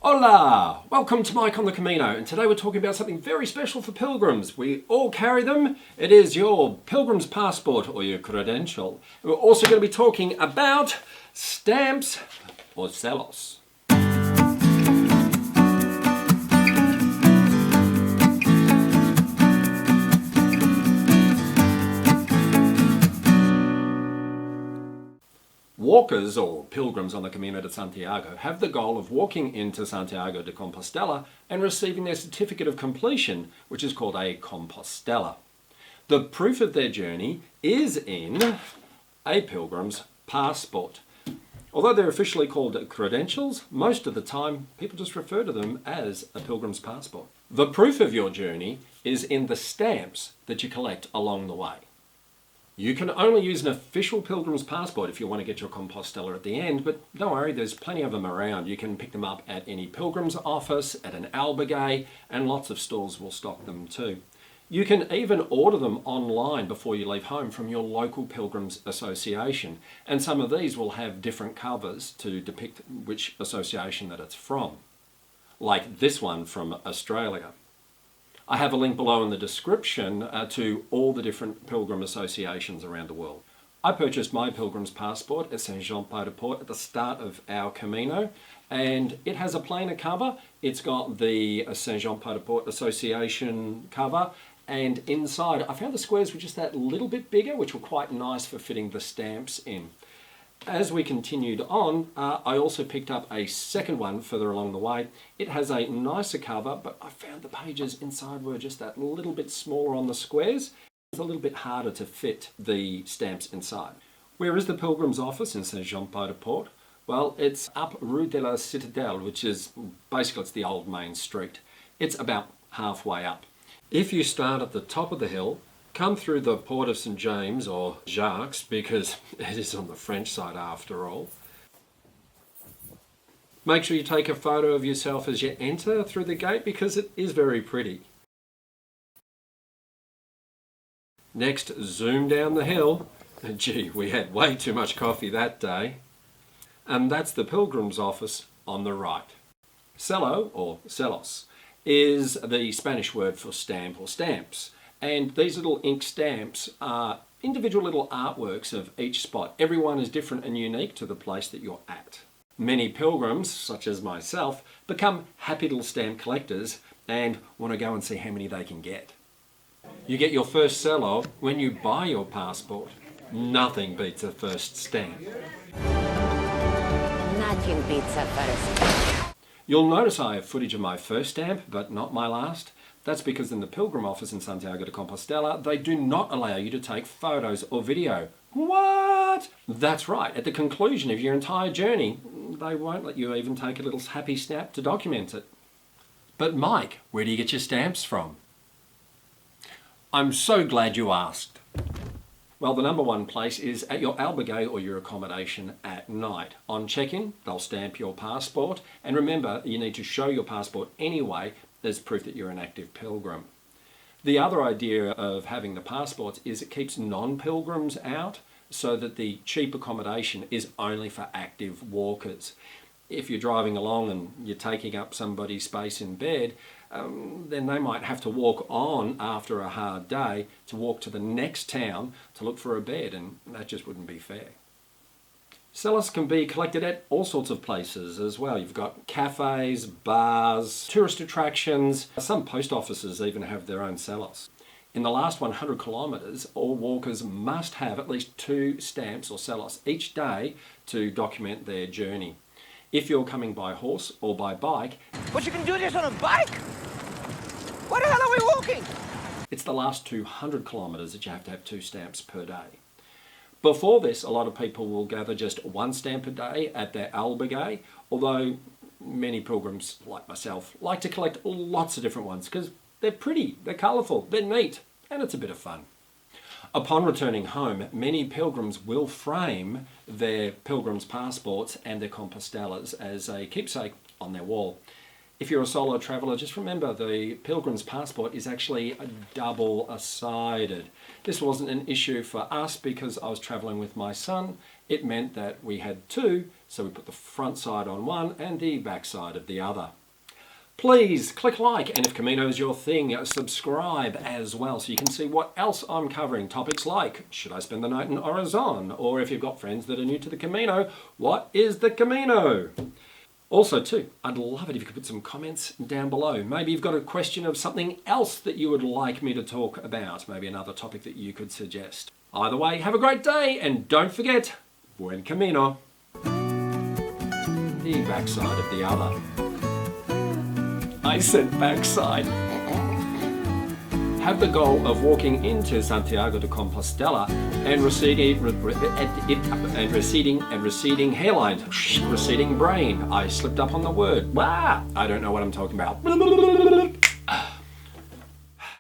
Hola! Welcome to Mike on the Camino, and today we're talking about something very special for pilgrims. We all carry them. It is your pilgrim's passport or your credential. We're also going to be talking about stamps or sellos. Walkers, or pilgrims on the Camino de Santiago, have the goal of walking into Santiago de Compostela and receiving their certificate of completion, which is called a Compostela. The proof of their journey is in a pilgrim's passport. Although they're officially called credentials, most of the time people just refer to them as a pilgrim's passport. The proof of your journey is in the stamps that you collect along the way. You can only use an official pilgrim's passport if you want to get your Compostela at the end, but don't worry, there's plenty of them around. You can pick them up at any pilgrim's office, at an albergue, and lots of stores will stock them too. You can even order them online before you leave home from your local pilgrims association, and some of these will have different covers to depict which association that it's from, like this one from Australia. I have a link below in the description to all the different pilgrim associations around the world. I purchased my pilgrim's passport at Saint-Jean-Pied-de-Port at the start of our Camino, and it has a plainer cover. It's got the Saint-Jean-Pied-de-Port Association cover, and inside I found the squares were just that little bit bigger, which were quite nice for fitting the stamps in. As we continued on, I also picked up a second one further along the way. It has a nicer cover, but I found the pages inside were just that little bit smaller on the squares. It's a little bit harder to fit the stamps inside. Where is the Pilgrim's office in Saint-Jean-Pied-de-Port? Well, it's up Rue de la Citadelle, which is basically it's the old main street. It's about halfway up. If you start at the top of the hill, come through the Port of St. James, or Jacques, because it is on the French side after all. Make sure you take a photo of yourself as you enter through the gate because it is very pretty. Next, zoom down the hill. Gee, we had way too much coffee that day. And that's the Pilgrim's office on the right. Sello, or sellos, is the Spanish word for stamp or stamps. And these little ink stamps are individual little artworks of each spot. Everyone is different and unique to the place that you're at. Many pilgrims, such as myself, become happy little stamp collectors and want to go and see how many they can get. You get your first sello when you buy your passport. Nothing beats a first stamp. Nothing beats a first stamp. You'll notice I have footage of my first stamp, but not my last. That's because in the Pilgrim office in Santiago de Compostela, they do not allow you to take photos or video. What? That's right. At the conclusion of your entire journey, they won't let you even take a little happy snap to document it. But Mike, where do you get your stamps from? I'm so glad you asked. Well, the number one place is at your albergue or your accommodation at night. On check-in, they'll stamp your passport. And remember, you need to show your passport anyway as proof that you're an active pilgrim. The other idea of having the passports is it keeps non-pilgrims out so that the cheap accommodation is only for active walkers. If you're driving along and you're taking up somebody's space in bed, then they might have to walk on after a hard day to walk to the next town to look for a bed, and that just wouldn't be fair. Sellos can be collected at all sorts of places as well. You've got cafes, bars, tourist attractions. Some post offices even have their own sellos. In the last 100 kilometres, all walkers must have at least 2 stamps or sellos each day to document their journey. If you're coming by horse or by bike... But you can do this on a bike? Why the hell are we walking? It's the last 200 kilometres that you have to have 2 stamps per day. Before this, a lot of people will gather just 1 stamp a day at their albergue, although many pilgrims, like myself, like to collect lots of different ones because they're pretty, they're colourful, they're neat, and it's a bit of fun. Upon returning home, many pilgrims will frame their pilgrim's passports and their Compostelas as a keepsake on their wall. If you're a solo traveller, just remember the pilgrim's passport is actually a double-sided. This wasn't an issue for us because I was travelling with my son. It meant that we had two, so we put the front side on one and the back side of the other. Please click like, and if Camino is your thing, subscribe as well so you can see what else I'm covering. Topics like, should I spend the night in Orizon? Or if you've got friends that are new to the Camino, what is the Camino? Also too, I'd love it if you could put some comments down below. Maybe you've got a question of something else that you would like me to talk about. Maybe another topic that you could suggest. Either way, have a great day, and don't forget, buen camino. The backside of the other. I said backside. Have the goal of walking into Santiago de Compostela and receding hairline, receding brain. I slipped up on the word. I don't know what I'm talking about.